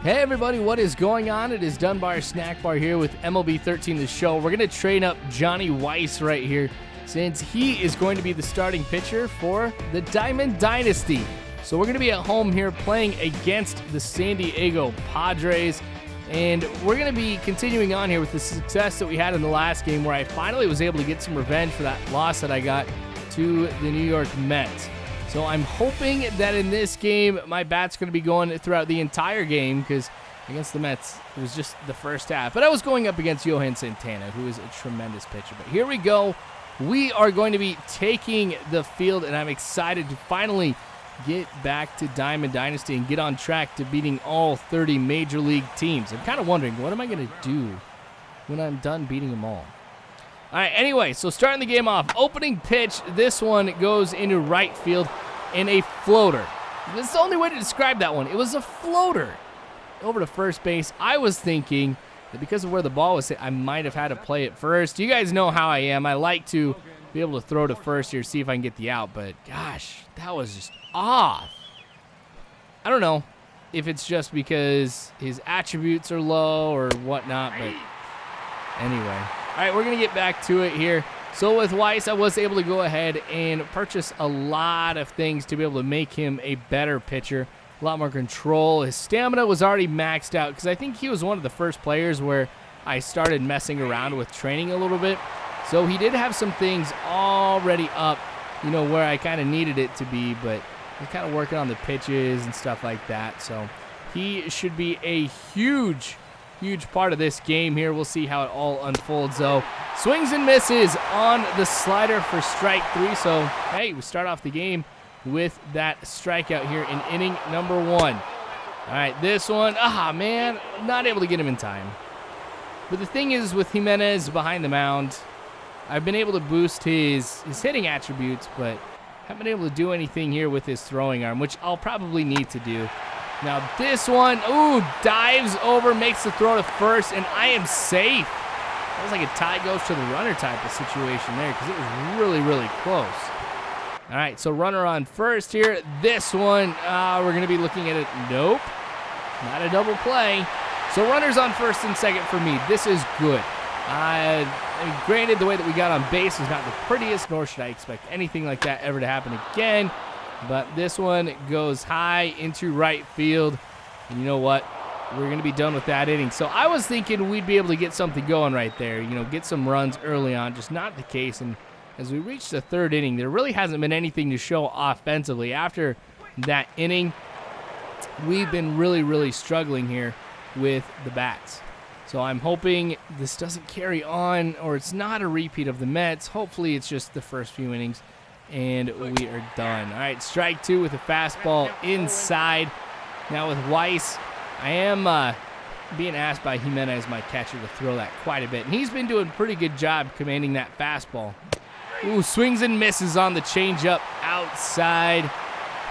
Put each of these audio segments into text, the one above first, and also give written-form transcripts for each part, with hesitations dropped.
Hey everybody, what is going on? It is Dunbar Snackbar here with MLB 13 The Show. We're going to train up Johnny Weiss right here since he is going to be the starting pitcher for the Diamond Dynasty. So we're going to be at home here playing against the San Diego Padres. And we're going to be continuing on here with the success that we had in the last game where I finally was able to get some revenge for that loss that I got to the New York Mets. So I'm hoping that in this game, my bat's going to be going throughout the entire game because against the Mets, it was just the first half. But I was going up against Johan Santana, who is a tremendous pitcher. But here we go. We are going to be taking the field, and I'm excited to finally get back to Diamond Dynasty and get on track to beating all 30 Major League teams. I'm kind of wondering, what am I going to do when I'm done beating them all? All right, anyway, so starting the game off, opening pitch, this one goes into right field in a floater. That's the only way to describe that one. It was a floater over to first base. I was thinking that because of where the ball was hit, I might have had to play it first. You guys know how I am. I like to be able to throw to first here, see if I can get the out, but gosh, that was just off. I don't know if it's just because his attributes are low or whatnot, but anyway. All right, we're going to get back to it here. So with Weiss, I was able to go ahead and purchase a lot of things to be able to make him a better pitcher, a lot more control. His stamina was already maxed out because I think he was one of the first players where I started messing around with training a little bit. So he did have some things already up, you know, where I kind of needed it to be, but we're kind of working on the pitches and stuff like that. So he should be a huge part of this game here. We'll see how it all unfolds, though. Swings and misses on the slider for strike 3. So, hey, we start off the game with that strikeout here in inning number 1. All right, this one, man, not able to get him in time. But the thing is, with Jimenez behind the mound, I've been able to boost his hitting attributes, but haven't been able to do anything here with his throwing arm, which I'll probably need to do. Now this one, dives over, makes the throw to first, and I am safe. That was like a tie goes to the runner type of situation there because it was really, really close. All right, so runner on first here. This one, we're going to be looking at it. Nope, not a double play. So runners on first and second for me. This is good. I mean, granted, the way that we got on base is not the prettiest, nor should I expect anything like that ever to happen again. But this one goes high into right field. And you know what? We're going to be done with that inning. So I was thinking we'd be able to get something going right there. You know, get some runs early on. Just not the case. And as we reach the third inning, there really hasn't been anything to show offensively. After that inning, we've been really, really struggling here with the bats. So I'm hoping this doesn't carry on or it's not a repeat of the Mets. Hopefully it's just the first few innings. And we are done. All right, strike 2 with a fastball inside. Now with Weiss, I am being asked by Jimenez, my catcher, to throw that quite a bit. And he's been doing a pretty good job commanding that fastball. Swings and misses on the changeup outside.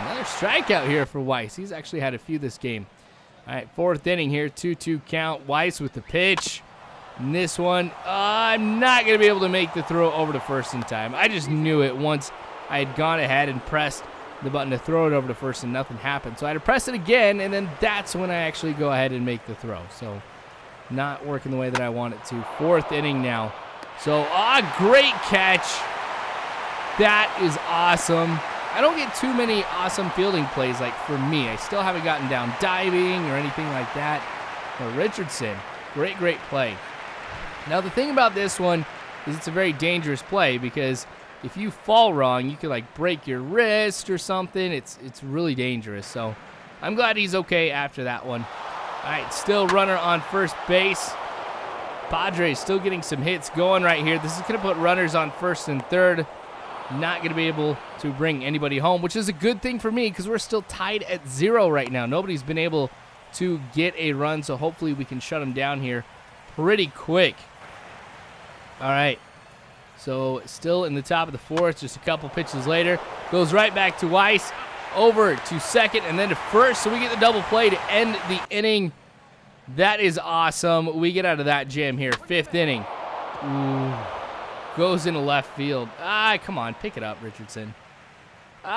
Another strikeout here for Weiss. He's actually had a few this game. All right, 4th inning here, 2-2 count. Weiss with the pitch. And this one, I'm not going to be able to make the throw over to first in time. I just knew it once I had gone ahead and pressed the button to throw it over to first and nothing happened. So I had to press it again, and then that's when I actually go ahead and make the throw. So not working the way that I want it to. 4th inning now. So, great catch. That is awesome. I don't get too many awesome fielding plays like for me. I still haven't gotten down diving or anything like that. But Richardson, great play. Now, the thing about this one is it's a very dangerous play because if you fall wrong, you could, like, break your wrist or something. It's really dangerous. So I'm glad he's okay after that one. All right, still runner on first base. Padres still getting some hits going right here. This is going to put runners on first and third. Not going to be able to bring anybody home, which is a good thing for me because we're still tied at 0 right now. Nobody's been able to get a run, so hopefully we can shut them down here pretty quick. All right, so still in the top of the 4th, just a couple pitches later. Goes right back to Weiss, over to second, and then to first. So we get the double play to end the inning. That is awesome. We get out of that jam here. 5th inning. Goes into left field. Come on, pick it up, Richardson.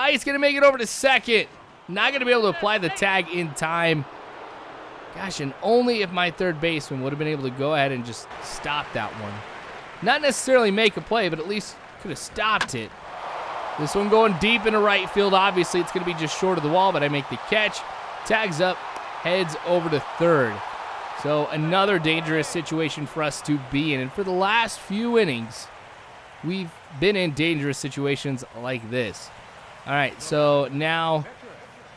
He's going to make it over to second. Not going to be able to apply the tag in time. Gosh, and only if my third baseman would have been able to go ahead and just stop that one. Not necessarily make a play, but at least could have stopped it. This one going deep into right field. Obviously, it's going to be just short of the wall, but I make the catch. Tags up, heads over to third. So another dangerous situation for us to be in. And for the last few innings, we've been in dangerous situations like this. All right, so now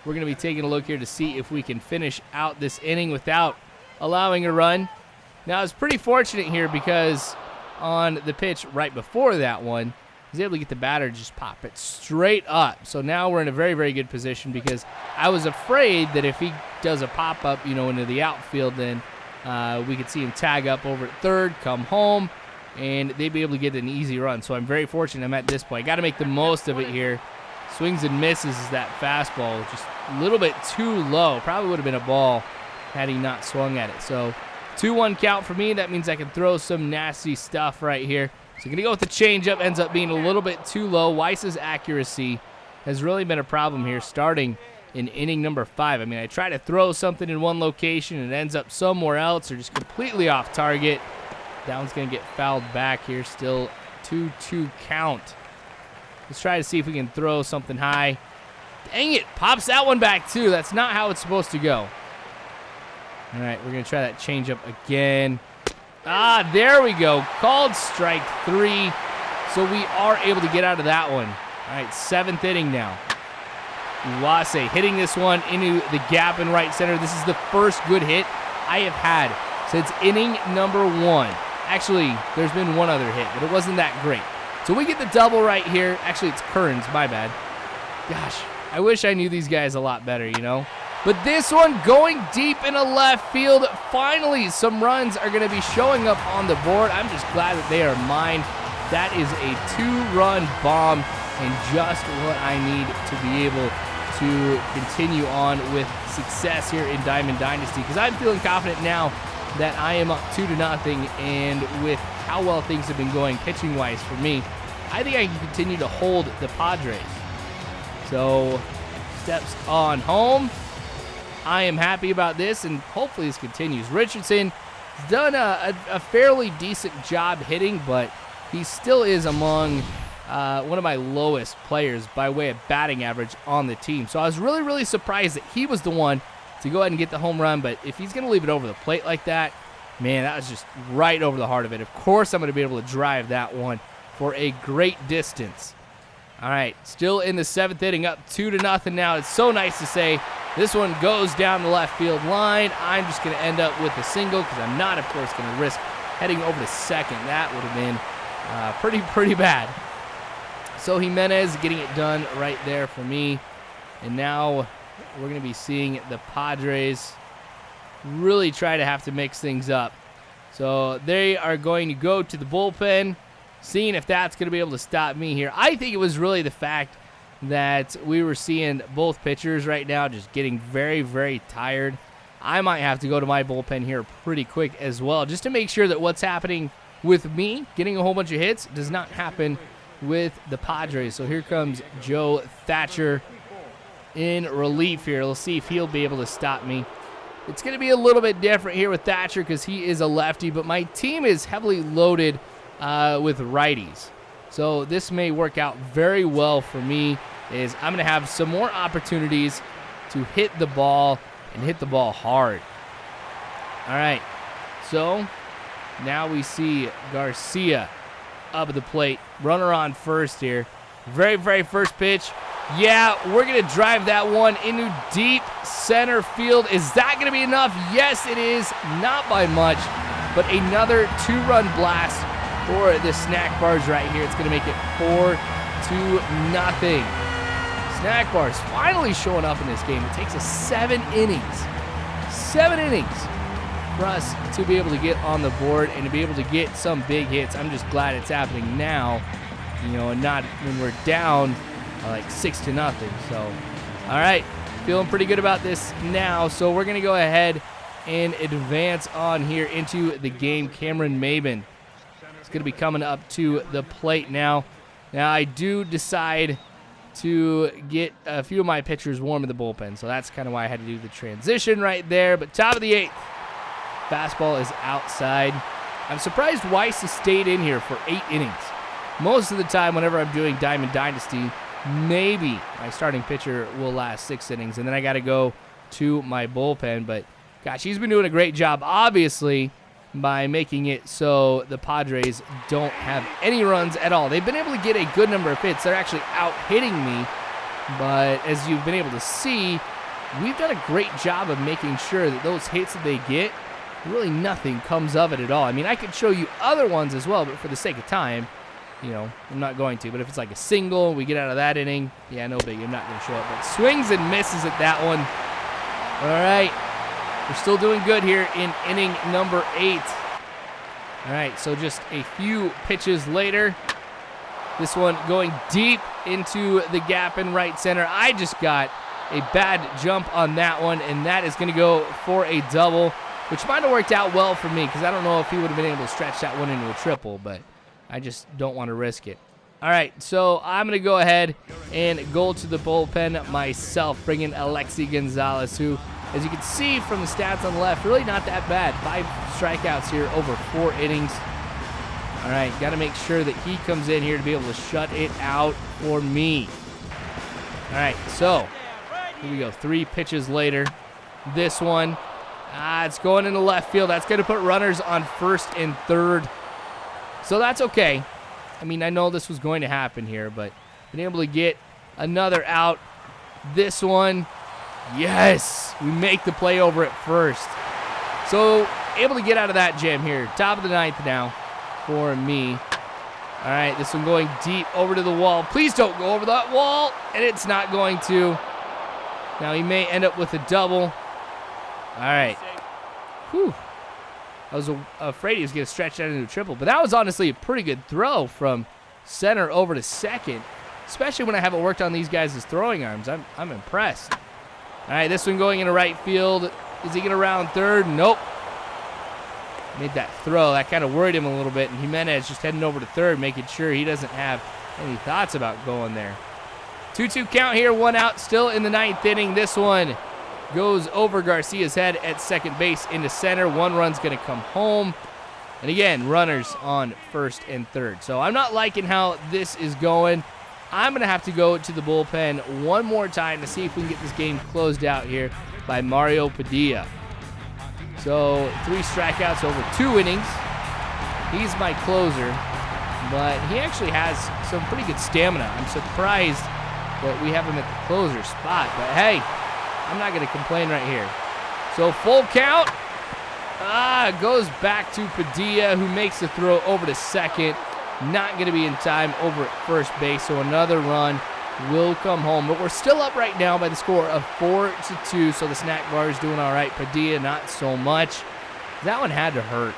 we're going to be taking a look here to see if we can finish out this inning without allowing a run. Now, I was pretty fortunate here because on the pitch right before that one, I was able to get the batter to just pop it straight up. So now we're in a very, very good position because I was afraid that if he does a pop-up, into the outfield, then we could see him tag up over at third, come home, and they'd be able to get an easy run. So I'm very fortunate I'm at this point. Got to make the most of it here. Swings and misses is that fastball, just a little bit too low. Probably would have been a ball had he not swung at it. So 2-1 count for me. That means I can throw some nasty stuff right here. So going to go with the changeup. Ends up being a little bit too low. Weiss's accuracy has really been a problem here starting in inning number 5. I mean, I try to throw something in one location and it ends up somewhere else or just completely off target. That one's going to get fouled back here. Still 2-2 count. Let's try to see if we can throw something high. Dang it. Pops that one back too. That's not how it's supposed to go. All right, we're going to try that changeup again. Ah, there we go. Called strike 3. So we are able to get out of that one. All right, 7th inning now. Uwase hitting this one into the gap in right center. This is the first good hit I have had since inning number 1. Actually, there's been one other hit, but it wasn't that great. So we get the double right here. Actually, it's Kearns. My bad. Gosh, I wish I knew these guys a lot better, But this one going deep into left field. Finally, some runs are going to be showing up on the board. I'm just glad that they are mine. That is a 2-run bomb and just what I need to be able to continue on with success here in Diamond Dynasty because I'm feeling confident now that I am up 2-0, and with how well things have been going pitching-wise for me, I think I can continue to hold the Padres. So, steps on home. I am happy about this, and hopefully this continues. Richardson has done a fairly decent job hitting, but he still is among one of my lowest players by way of batting average on the team. So I was really, really surprised that he was the one to go ahead and get the home run, but if he's going to leave it over the plate like that, man, that was just right over the heart of it. Of course I'm going to be able to drive that one for a great distance. All right, still in the 7th inning, up 2-0 now. It's so nice to say this one goes down the left field line. I'm just going to end up with a single because I'm not, of course, going to risk heading over to second. That would have been pretty bad. So Jimenez getting it done right there for me. And now we're going to be seeing the Padres really try to have to mix things up. So they are going to go to the bullpen, seeing if that's going to be able to stop me here. I think it was really the fact that we were seeing both pitchers right now just getting very, very tired. I might have to go to my bullpen here pretty quick as well, just to make sure that what's happening with me, getting a whole bunch of hits, does not happen with the Padres. So here comes Joe Thatcher in relief here. Let's see if he'll be able to stop me. It's going to be a little bit different here with Thatcher because he is a lefty, but my team is heavily loaded with righties. So this may work out very well for me, is I'm going to have some more opportunities to hit the ball and hit the ball hard. All right, so now we see Garcia up at the plate. Runner on first here. Very, very first pitch. Yeah, we're going to drive that one into deep center field. Is that going to be enough? Yes, it is. Not by much, but another 2-run blast for the Snackbars right here. It's going to make it 4-0. Snackbars finally showing up in this game. It takes us 7 innings. 7 innings for us to be able to get on the board and to be able to get some big hits. I'm just glad it's happening now, and not when we're down like 6-0. So, all right, feeling pretty good about this now. So we're going to go ahead and advance on here into the game. Cameron Maben is going to be coming up to the plate now. Now, I do decide to get a few of my pitchers warm in the bullpen. So that's kind of why I had to do the transition right there. But top of the 8th, fastball is outside. I'm surprised Weiss has stayed in here for 8 innings. Most of the time, whenever I'm doing Diamond Dynasty, maybe my starting pitcher will last 6 innings, and then I got to go to my bullpen. But gosh, he's been doing a great job, obviously, by making it so the Padres don't have any runs at all. They've been able to get a good number of hits. They're actually out hitting me, but as you've been able to see, we've done a great job of making sure that those hits that they get, really nothing comes of it at all. I mean, I could show you other ones as well, but for the sake of time, you know, I'm not going to. But if it's like a single, we get out of that inning, yeah, no big. I'm not going to show it. But swings and misses at that one. All right. We're still doing good here in inning number 8. All right, so just a few pitches later. This one going deep into the gap in right center. I just got a bad jump on that one, and that is going to go for a double, which might have worked out well for me because I don't know if he would have been able to stretch that one into a triple, but I just don't want to risk it. All right, so I'm going to go ahead and go to the bullpen myself, bring in Alexi Gonzalez, who, as you can see from the stats on the left, really not that bad. 5 strikeouts here over 4 innings. All right, got to make sure that he comes in here to be able to shut it out for me. All right, so here we go. 3 pitches later. This one, it's going into left field. That's going to put runners on first and third. So that's okay. I mean, I know this was going to happen here, but been able to get another out. This one, yes, we make the play over at first. So able to get out of that jam here. Top of the 9th now for me. All right, this one going deep over to the wall. Please don't go over that wall, and it's not going to. Now he may end up with a double. All right. Whew. I was afraid he was going to stretch that into a triple, but that was honestly a pretty good throw from center over to second, especially when I haven't worked on these guys' throwing arms. I'm impressed. All right, this one going into right field. Is he going to round third? Nope. Made that throw. That kind of worried him a little bit, and Jimenez just heading over to third, making sure he doesn't have any thoughts about going there. 2-2 count here, 1 out, still in the 9th inning. This one goes over Garcia's head at second base into center. 1 run's going to come home. And again, runners on first and third. So I'm not liking how this is going. I'm going to have to go to the bullpen one more time to see if we can get this game closed out here by Mario Padilla. So 3 strikeouts over 2 innings. He's my closer, but he actually has some pretty good stamina. I'm surprised that we have him at the closer spot, but hey, I'm not going to complain right here. So full count. Goes back to Padilla, who makes the throw over to second. Not going to be in time over at first base, so another run will come home. But we're still up right now by the score of 4-2, so the Snackbar is doing all right. Padilla, not so much. That one had to hurt.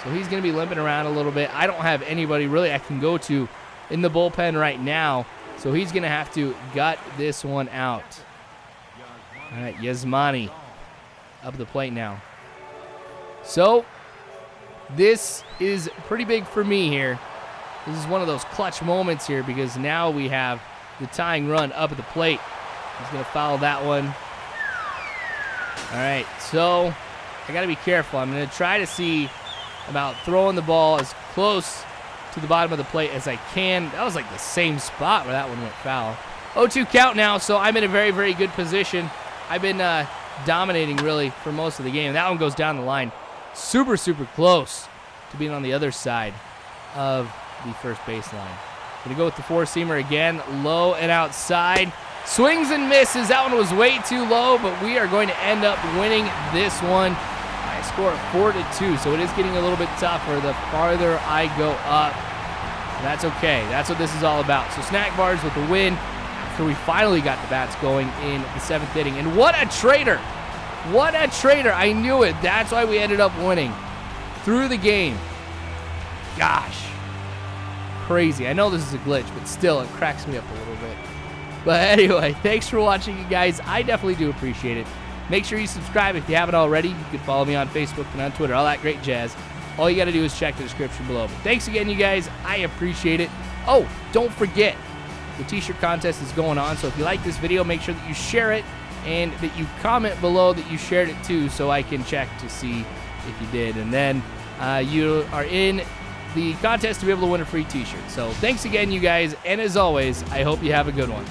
So he's going to be limping around a little bit. I don't have anybody really I can go to in the bullpen right now, so he's going to have to gut this one out. All right, Yasmani up the plate now. So this is pretty big for me here. This is one of those clutch moments here because now we have the tying run up at the plate. He's going to foul that one. All right, so I got to be careful. I'm going to try to see about throwing the ball as close to the bottom of the plate as I can. That was like the same spot where that one went foul. 0-2 count now, so I'm in a very, very good position. I've been dominating, really, for most of the game. That one goes down the line. Super, super close to being on the other side of the first baseline. Going to go with the four-seamer again. Low and outside. Swings and misses. That one was way too low, but we are going to end up winning this one by a score of 4-2. So it is getting a little bit tougher the farther I go up. That's okay. That's what this is all about. So Snackbars with the win after we finally got the bats going in the 7th inning. And what a traitor. What a traitor. I knew it. That's why we ended up winning through the game. Gosh. Crazy. I know this is a glitch, but still, it cracks me up a little bit. But anyway, thanks for watching, you guys. I definitely do appreciate it. Make sure you subscribe if you haven't already. You can follow me on Facebook and on Twitter, all that great jazz. All you got to do is check the description below. But thanks again, you guys. I appreciate it. Oh, don't forget, The t-shirt contest is going on, so if you like this video, make sure that you share it and that you comment below that you shared it too, so I can check to see if you did. And then you are in the contest to be able to win a free t-shirt. So thanks again, you guys, and as always, I hope you have a good one.